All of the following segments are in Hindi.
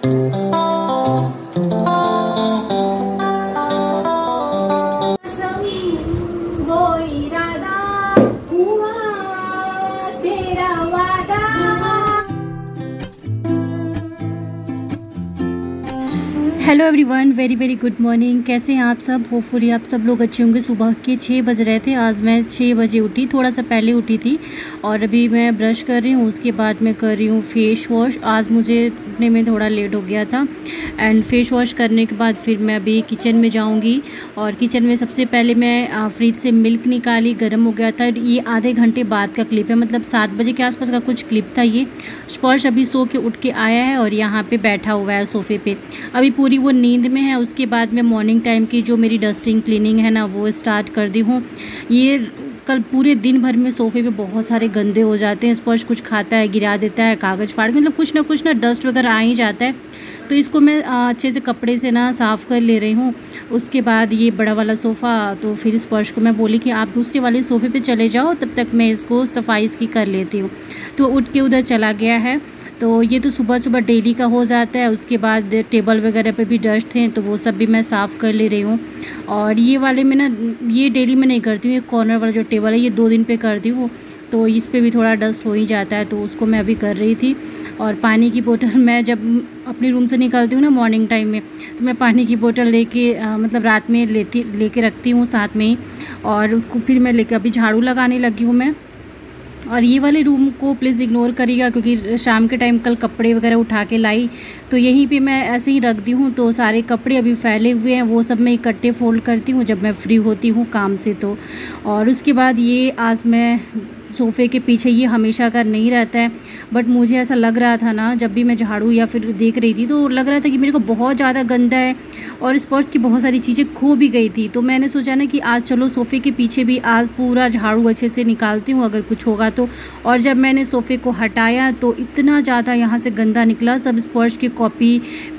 Hello everyone, very very good morning. कैसे हैं आप सब? होपफुली आप सब लोग अच्छे होंगे। सुबह के 6 बज रहे थे। आज मैं 6 बजे उठी, थोड़ा सा पहले उठी थी और अभी मैं ब्रश कर रही हूँ। उसके बाद मैं कर रही हूँ फेस वॉश। आज मुझे उठने में थोड़ा लेट हो गया था एंड फेस वॉश करने के बाद फिर मैं अभी किचन में जाऊँगी और किचन में सबसे पहले मैं फ्रिज से मिल्क निकाली, गर्म हो गया था। ये आधे घंटे बाद का क्लिप है, मतलब 7 बजे के आसपास का कुछ क्लिप था। ये स्पर्श अभी सो के उठ के आया है और यहाँ पे बैठा हुआ है सोफ़े पे, अभी पूरी वो नींद में है। उसके बाद मैं मॉर्निंग टाइम की जो मेरी डस्टिंग क्लीनिंग है ना, वो स्टार्ट कर दी हूँ। ये कल पूरे दिन भर में सोफ़े पे बहुत सारे गंदे हो जाते हैं। स्पर्श कुछ खाता है, गिरा देता है, कागज़ फाड़ के, मतलब कुछ ना डस्ट वगैरह आ ही जाता है। तो इसको मैं अच्छे से कपड़े से ना साफ़ कर ले रही हूँ। उसके बाद ये बड़ा वाला सोफ़ा, तो फिर स्पर्श को मैं बोली कि आप दूसरे वाले सोफ़े पे चले जाओ, तब तक मैं इसको सफाई इसकी कर लेती हूँ। तो उठ के उधर चला गया है। तो ये तो सुबह सुबह डेली का हो जाता है। उसके बाद टेबल वगैरह पे भी डस्ट थे, तो वो सब भी मैं साफ़ कर ले रही हूँ। और ये वाले में ना, ये डेली में नहीं करती हूँ। ये कॉर्नर वाला जो टेबल है, ये 2 दिन पे करती हूँ, तो इस पे भी थोड़ा डस्ट हो ही जाता है, तो उसको मैं अभी कर रही थी। और पानी की बोतल मैं जब अपने रूम से निकलती हूँ ना मॉर्निंग टाइम में, तो मैं पानी की बोतल लेके मतलब रात में लेके रखती हूँ साथ में ही। और उसको फिर मैं लेके अभी झाड़ू लगाने लगी हूँ मैं। और ये वाले रूम को प्लीज़ इग्नोर करिएगा, क्योंकि शाम के टाइम कल कपड़े वगैरह उठा के लाई, तो यहीं पे मैं ऐसे ही रख दी हूँ। तो सारे कपड़े अभी फैले हुए हैं, वो सब मैं इकट्ठे फोल्ड करती हूँ जब मैं फ्री होती हूँ काम से। तो और उसके बाद ये आज मैं सोफ़े के पीछे, ये हमेशा का नहीं रहता है, बट मुझे ऐसा लग रहा था ना, जब भी मैं झाड़ू या फिर देख रही थी तो लग रहा था कि मेरे को बहुत ज़्यादा गंदा है और स्पर्श की बहुत सारी चीज़ें खो भी गई थी। तो मैंने सोचा ना कि आज चलो सोफ़े के पीछे भी आज पूरा झाड़ू अच्छे से निकालती हूँ अगर कुछ होगा तो। और जब मैंने सोफ़े को हटाया तो इतना ज़्यादा यहाँ से गंदा निकला। सब स्पर्श की कॉपी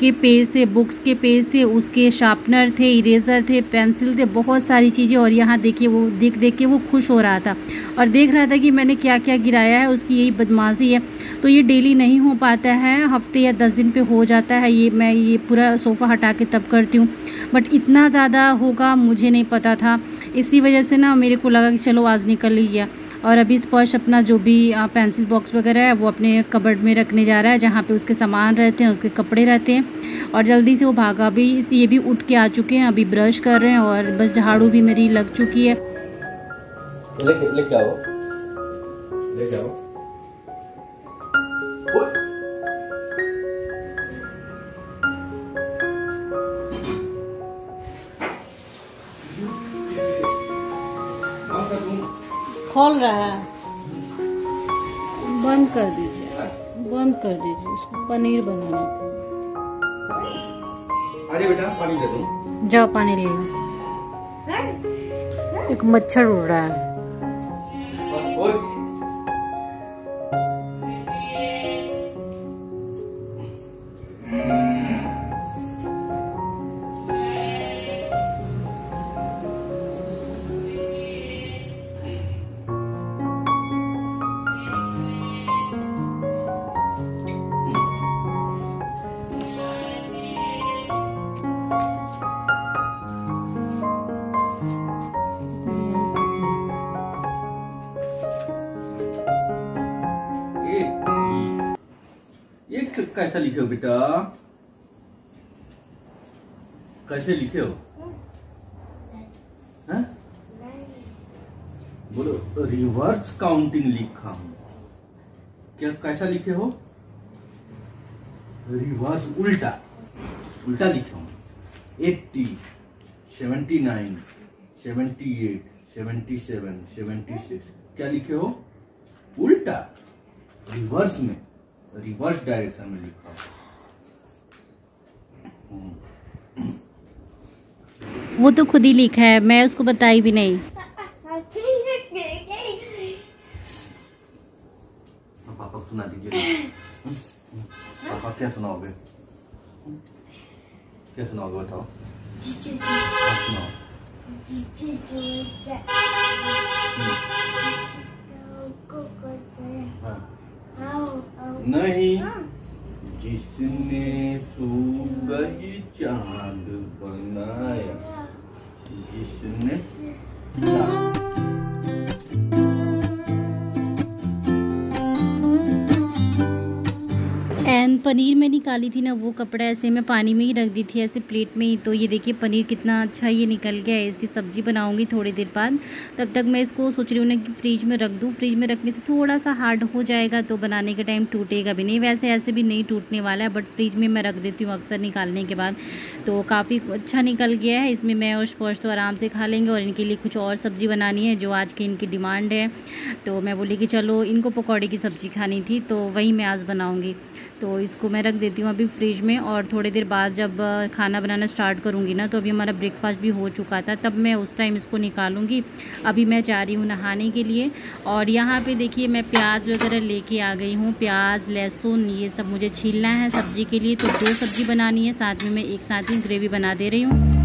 के पेज थे, बुक्स के पेज थे, उसके शार्पनर थे, इरेज़र थे, पेंसिल थे, बहुत सारी चीज़ें। और यहाँ देखिए, वो देख देख के वो खुश हो रहा था और देख रहा था कि मैंने क्या क्या गिराया है। उसकी यही बदमाशी है। तो ये डेली नहीं हो पाता है, हफ्ते या 10 दिन पे हो जाता है। ये मैं ये पूरा सोफ़ा हटा के तब करती हूँ, बट इतना ज़्यादा होगा मुझे नहीं पता था। इसी वजह से ना मेरे को लगा कि चलो आज निकल ही गया। और अभी स्पर्श अपना जो भी पेंसिल बॉक्स वगैरह है वो अपने कबर्ड में रखने जा रहा है, जहाँ पे उसके सामान रहते हैं, उसके कपड़े रहते हैं। और जल्दी से वो भागा भी। ये भी उठ के आ चुके हैं, अभी ब्रश कर रहे हैं और बस झाड़ू भी मेरी लग चुकी है। लेके आओ, लेके आओ। खोल रहा है, बंद कर दीजिए, बंद कर दीजिए। उसको पनीर बनाना था। अरे बेटा पानी दे दो। जाओ पानी ले लो। एक मच्छर उड़ रहा है। ये कैसा लिखे हो बेटा? कैसे लिखे हो? हाँ? बोलो, रिवर्स काउंटिंग लिखा हूं। क्या कैसा लिखे हो? रिवर्स, उल्टा उल्टा लिखा हूं। 80, 79, 78, 77, 76। क्या लिखे हो? उल्टा, रिवर्स में, रिवर्स डायरेक्शन में लिखा। वो तो खुद ही लिखा है, मैं उसको बताई भी नहीं। पापा को सुना दीजिए। पापा क्या सुनाओगे? क्या सुनाओगे बताओ? सुनाओ। नहीं, जिसने सूरज चांद बनाया, जिसने एंड पनीर में निकाली थी ना वो कपड़ा, ऐसे मैं पानी में ही रख दी थी ऐसे प्लेट में ही। तो ये देखिए पनीर कितना अच्छा ये निकल गया है। इसकी सब्ज़ी बनाऊंगी थोड़ी देर बाद। तब तक मैं इसको सोच रही हूँ ना कि फ्रिज में रख दूँ। फ्रिज में रखने से थोड़ा सा हार्ड हो जाएगा तो बनाने के टाइम टूटेगा भी नहीं। वैसे ऐसे भी नहीं टूटने वाला है, बट फ्रिज में मैं रख देती हूँ अक्सर निकालने के बाद। तो काफ़ी अच्छा निकल गया है। इसमें मैं और स्पर्श तो आराम से खा लेंगे, और इनके लिए कुछ और सब्ज़ी बनानी है जो आज की इनकी डिमांड है। तो मैं बोली कि चलो इनको पकौड़े की सब्ज़ी खानी थी, तो वही मैं आज बनाऊँगी। तो इसको मैं रख देती हूँ अभी फ्रिज में, और थोड़ी देर बाद जब खाना बनाना स्टार्ट करूँगी ना, तो अभी हमारा ब्रेकफास्ट भी हो चुका था, तब मैं उस टाइम इसको निकालूँगी। अभी मैं जा रही हूँ नहाने के लिए। और यहाँ पे देखिए मैं प्याज वगैरह लेके आ गई हूँ। प्याज, लहसुन, ये सब मुझे छीलना है सब्ज़ी के लिए। तो 2 सब्ज़ी बनानी है, साथ में मैं एक साथ ही ग्रेवी बना दे रही हूँ।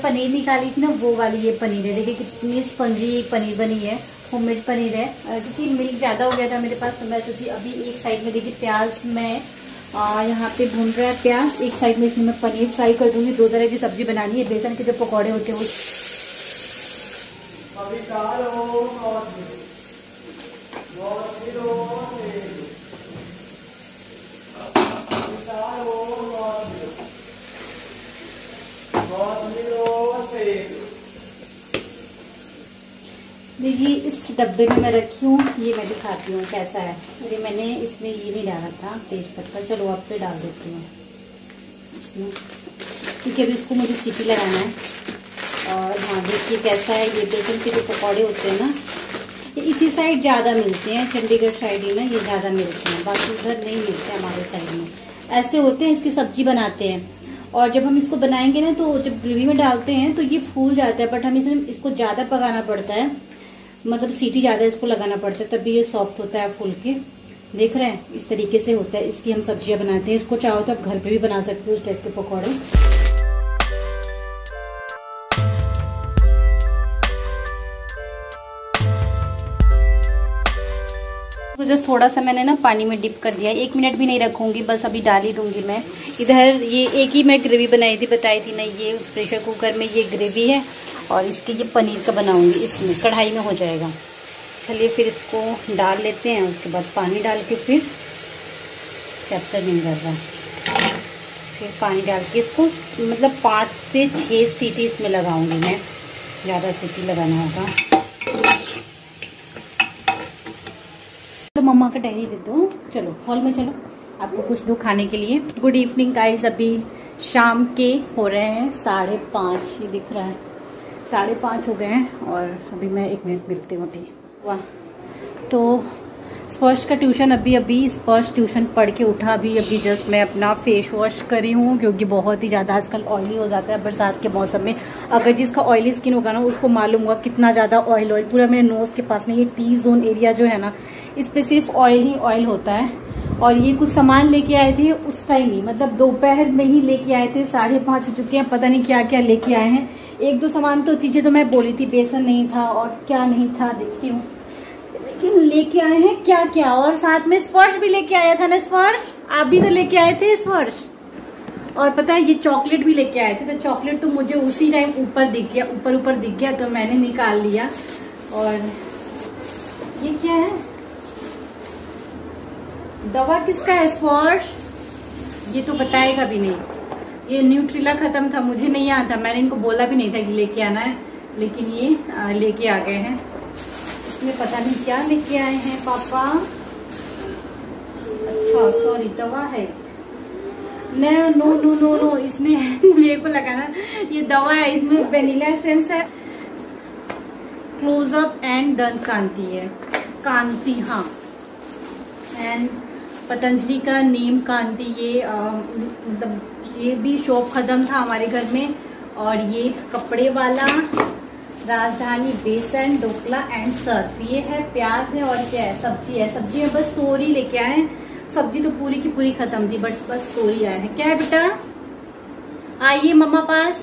पनीर निकाली थी ना वो वाली ये पनीर है। देखिए कितनी स्पंजी पनीर बनी है, होममेड पनीर है। क्योंकि मिल्क ज़्यादा हो गया था मेरे पास, तो मैं सोची अभी एक साइड में देखिए प्याज मैं यहाँ पे भून रहा है प्याज, एक साइड में इसमें मैं पनीर फ्राई कर दूंगी। 2 तरह की सब्जी बनानी है। बेसन के जो पकौड़े होते हैं वो देखिए इस डब्बे में मैं रखी हूँ। ये मैं दिखाती हूँ कैसा है। अरे मैंने इसमें ये नहीं डाला था तेज पत्ता, चलो अब से डाल देती हूँ इसमें, क्योंकि अभी इसको मुझे सीटी लगाना है। और हाँ देखिए कैसा है। ये बेसन के जो पकौड़े होते हैं ना, ये इसी साइड ज़्यादा मिलते हैं, चंडीगढ़ साइड ही ना ये ज़्यादा मिलते हैं, बाकी उधर नहीं मिलते हमारे साइड में। ऐसे होते हैं, इसकी सब्जी बनाते हैं। और जब हम इसको बनाएंगे ना, तो जब ग्रेवी में डालते हैं तो ये फूल जाता है, बट हमें इसको ज़्यादा पकाना पड़ता है, मतलब सीटी ज़्यादा इसको लगाना पड़ता है, तभी ये सॉफ्ट होता है फूल के। देख रहे हैं इस तरीके से होता है। इसकी हम सब्जियां बनाते हैं। इसको चाहो तो आप घर पे भी बना सकते हो इस टाइप के पकौड़े। तो जस्ट थोड़ा सा मैंने ना पानी में डिप कर दिया। 1 मिनट भी नहीं रखूंगी, बस अभी डाल ही दूंगी मैं। इधर ये एक ही मैं ग्रेवी बनाई थी, बताई थी ना, ये प्रेशर कुकर में ये ग्रेवी है, और इसकी ये पनीर का बनाऊंगी, इसमें कढ़ाई में हो जाएगा। चलिए फिर इसको डाल लेते हैं। उसके बाद पानी डाल के फिर कैप्चर नहीं कर रहा, फिर पानी डाल के इसको मतलब 5 से 6 सीटी इसमें लगाऊंगी मैं, ज़्यादा सीटी लगाना होगा। तो मम्मा का डायरी दे दो, चलो हॉल में चलो, आपको कुछ दो खाने के लिए। गुड इवनिंग गाइस, अभी शाम के हो रहे हैं 5:30, ये दिख रहा है 5:30 हो गए हैं। और अभी मैं 1 मिनट मिलती हूँ अभी। वाह, तो स्पर्श का ट्यूशन अभी स्पर्श ट्यूशन पढ़ के उठा अभी जस्ट मैं अपना फेस वॉश करी हूँ, क्योंकि बहुत ही ज़्यादा आजकल ऑयली हो जाता है बरसात के मौसम में। अगर जिसका ऑयली स्किन होगा ना, उसको मालूम होगा कितना ज़्यादा ऑयल पूरा मेरे नोज़ के पास में, ये टी जोन एरिया जो है ना, इस पे सिर्फ ऑयल ही ऑयल होता है। और ये कुछ सामान लेके आए थे उस टाइम ही, मतलब दोपहर में ही लेके आए थे, 5:30 हो चुके हैं, पता नहीं क्या क्या लेके आए हैं। 1-2 सामान तो चीजें तो मैं बोली थी, बेसन नहीं था और क्या नहीं था, देखती हूँ, लेकिन लेके आए हैं क्या क्या। और साथ में स्पर्श भी लेके आया था ना, स्पर्श आप भी तो लेके आए थे स्पर्श। और पता है ये चॉकलेट भी लेके आए थे, तो चॉकलेट तो मुझे उसी टाइम ऊपर दिख गया, ऊपर दिख गया, तो मैंने निकाल लिया। और ये क्या है, दवा किसका है स्पर्श, ये तो बताएगा भी नहीं। ये न्यूट्रिला खत्म था, मुझे नहीं आता, मैंने इनको बोला भी नहीं था कि लेके आना है, लेकिन ये लेके आ गए हैं। इसमें पता नहीं क्या लेके आए हैं पापा। अच्छा सॉरी, दवा है, नो इसमें मेरे को लगा ना ये दवा है। इसमें वेनिला एसेंस है, क्लोजअप एंड दंत कांति है, कांति, हाँ, एंड पतंजलि का नीम कांति, ये मतलब ये भी शॉप खत्म था हमारे घर में। और ये कपड़े वाला, राजधानी बेसन, ढोकला एंड सर्फ। ये है प्याज है और क्या है, सब्जी है। सब्जी में बस तोरी लेके आए। सब्जी तो पूरी की पूरी खत्म थी, बट बस तोरी आए हैं। क्या है बेटा, आइए मम्मा पास।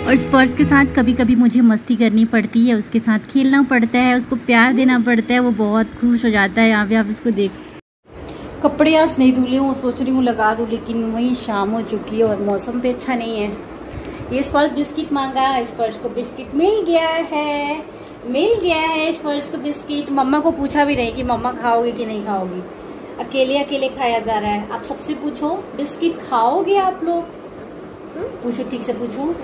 और स्पर्श के साथ कभी कभी मुझे मस्ती करनी पड़ती है, उसके साथ खेलना पड़ता है, उसको प्यार देना पड़ता है। वो बहुत खुश हो जाता है। यहाँ पे आप इसको देख। कपड़े आज नहीं धुले हूँ, सोच रही हूँ लगा दूँ, लेकिन वही शाम हो चुकी है और मौसम भी अच्छा नहीं है। ये स्पर्श बिस्किट मांगा, स्पर्श को बिस्किट मिल गया है, मिल गया है स्पर्श को बिस्किट। मम्मा को पूछा भी नहीं कि मम्मा खाओगे कि नहीं खाओगी, अकेले अकेले खाया जा रहा है। आप सबसे पूछो, बिस्किट खाओगे आप लोग? पूछो, ठीक से पूछो।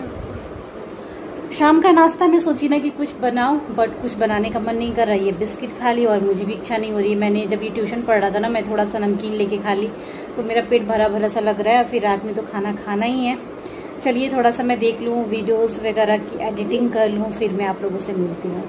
शाम का नाश्ता में सोची ना कि कुछ बनाऊं, बट कुछ बनाने का मन नहीं कर रहा है। ये बिस्किट खा ली और मुझे भी इच्छा नहीं हो रही है। मैंने जब ये ट्यूशन पढ़ रहा था ना, मैं थोड़ा सा नमकीन लेके खा ली, तो मेरा पेट भरा भरा सा लग रहा है। फिर रात में तो खाना खाना ही है। चलिए थोड़ा सा मैं देख लूँ, वीडियोस वगैरह की एडिटिंग कर लूँ, फिर मैं आप लोगों से मिलती हूँ।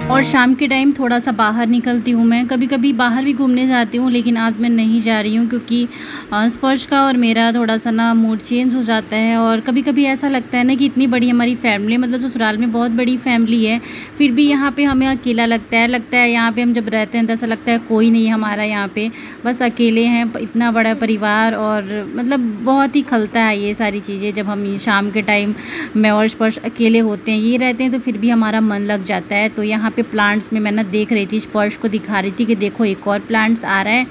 और शाम के टाइम थोड़ा सा बाहर निकलती हूँ मैं। कभी कभी बाहर भी घूमने जाती हूँ, लेकिन आज मैं नहीं जा रही हूँ क्योंकि स्पर्श का और मेरा थोड़ा सा ना मूड चेंज हो जाता है। और कभी कभी ऐसा लगता है ना कि इतनी बड़ी हमारी फैमिली, मतलब ससुराल में बहुत बड़ी फैमिली है, फिर भी यहाँ पे हमें अकेला लगता है यहाँ पे हम जब रहते हैं तो ऐसा लगता है कोई नहीं हमारा यहाँ पे, बस अकेले हैं। इतना बड़ा परिवार और मतलब बहुत ही खलता है ये सारी चीज़ें जब हम शाम के टाइम मैं और स्पर्श अकेले होते हैं, ये रहते हैं, तो फिर भी हमारा मन लग जाता है। तो यहाँ पे प्लांट्स में मैं ना देख रही थी, स्पर्श को दिखा रही थी कि देखो एक और प्लांट्स आ रहा है।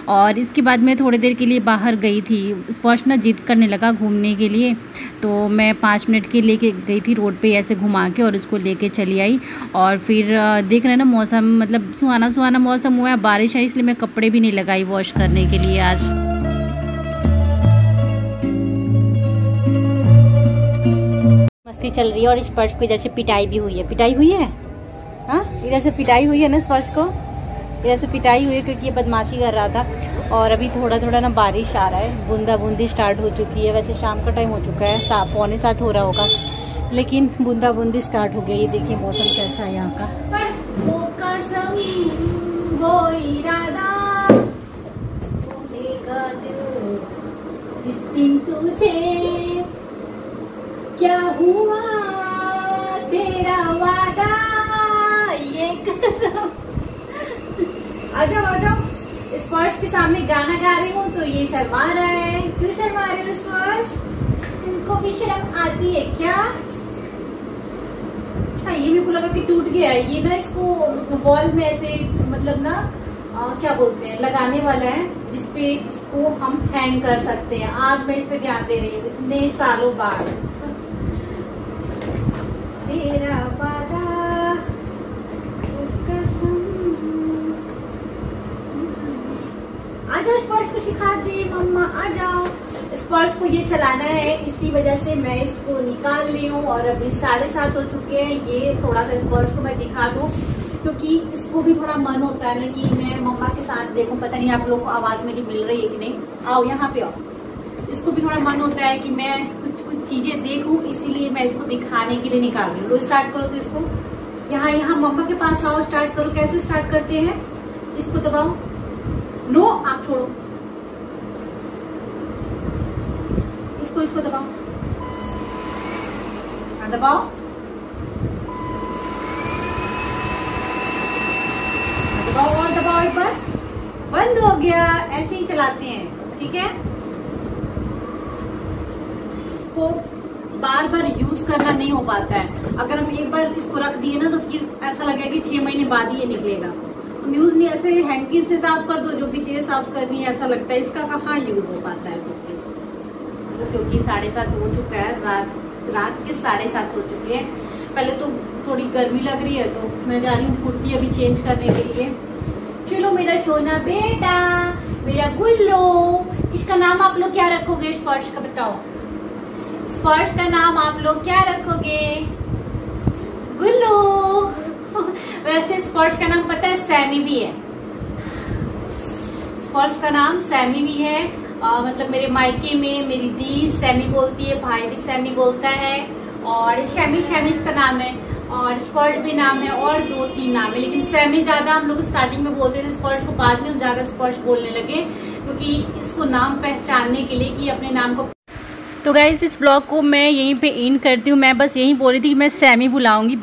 और इसके बाद मैं थोड़ी देर के लिए बाहर गई थी। स्पर्श ना जिद करने लगा घूमने के लिए, तो मैं 5 मिनट के लेके गई थी रोड पे ऐसे घुमा के, और उसको लेके चली आई। और फिर देख रहे ना मौसम, मतलब सुहाना सुहाना मौसम हुआ है, बारिश है, इसलिए मैं कपड़े भी नहीं लगाई वॉश करने के लिए आज। मस्ती चल रही है और स्पर्श को इधर से पिटाई भी हुई है। पिटाई हुई है, हाँ इधर से पिटाई हुई है ना स्पर्श को, इधर से पिटाई हुई है क्योंकि ये बदमाशी कर रहा था। और अभी थोड़ा थोड़ा ना बारिश आ रहा है, बूंदा बूंदी स्टार्ट हो चुकी है। वैसे शाम का टाइम हो चुका है, 6:45 हो रहा होगा, लेकिन बूंदा बूंदी स्टार्ट हो गई। ये देखिए मौसम कैसा है यहाँ का। जिस दिन तुझे क्या हुआ तेरा वादा, ये कसम। आजाओ आजाओ, स्पर्श के सामने गाना गा रही हूँ तो ये शर्मा रहा है। क्यों शर्मा रहे हो स्पर्श? इनको भी शर्म आती है क्या? अच्छा, ये मेरे को लगा कि टूट गया है ये ना, इसको वॉल में ऐसे मतलब ना क्या बोलते हैं, लगाने वाला है जिसपे इसको हम हैंग कर सकते हैं। आज मैं इस पे ध्यान दे रही हूँ इतने सालों बाद। तेरा वादा आजाओ, स्पर्श को सिखा दे मम्मा, आ जाओ। स्पर्श को ये चलाना है, इसी वजह से मैं इसको निकाल ली हूँ। और अभी 7:30 हो चुके हैं। ये थोड़ा सा स्पर्श को मैं दिखा दूँ क्योंकि इसको भी थोड़ा मन होता है ना कि मैं मम्मा के साथ देखूं। पता नहीं आप लोगों को आवाज मेरी मिल रही है कि नहीं। आओ यहाँ पे आओ। इसको भी थोड़ा मन होता है कि मैं कुछ चीजें देखूं, इसीलिए मैं इसको दिखाने के लिए निकाल रही हूँ। लो स्टार्ट करो तो इसको, यहाँ मम्मा के पास आओ, स्टार्ट करो। कैसे स्टार्ट करते हैं? इसको दबाओ। नो, आप छोड़ो इसको दबाओ, दबाओ, दबाओ और दबाओ एक बार। बंद हो गया। ऐसे ही चलाते हैं, ठीक है। इसको बार बार यूज करना नहीं हो पाता है। अगर हम एक बार इसको रख दिए ना तो फिर ऐसा लगेगा कि 6 महीने बाद ही ये निकलेगा। यूज नहीं, ऐसे हैंकी से साफ कर दो, जो भी चीजें साफ करनी है, ऐसा लगता है। इसका कहाँ यूज हो पाता है क्योंकि 7:30 हो चुका है, रात के 7:30 हो चुके हैं। पहले तो थोड़ी गर्मी लग रही है तो मैं जा रही हूँ कुर्ती अभी चेंज करने के लिए। चलो मेरा सोना बेटा, मेरा गुल्लो। इसका नाम आप लोग क्या रखोगे? स्पर्श का बताओ। स्पर्श का नाम आप लोग क्या रखोगे? गुल्लो। वैसे स्पर्श का नाम पता है, सैमी भी है। स्पर्श का नाम सैमी भी है। मतलब मेरे मायके में मेरी दी सैमी बोलती है, भाई भी सैमी बोलता है, और शैमी इसका नाम है, और स्पर्श भी नाम है, और 2-3 नाम है, लेकिन सैमी ज्यादा हम लोग स्टार्टिंग में बोलते थे। स्पर्श को बाद में हम ज्यादा स्पर्श बोलने लगे, क्योंकि इसको नाम पहचानने के लिए कि अपने नाम को। तो गाइस इस ब्लॉग को मैं यहीं पे एंड करती हूँ। मैं बस यही बोल रही थी कि मैं सैमी बुलाऊंगी।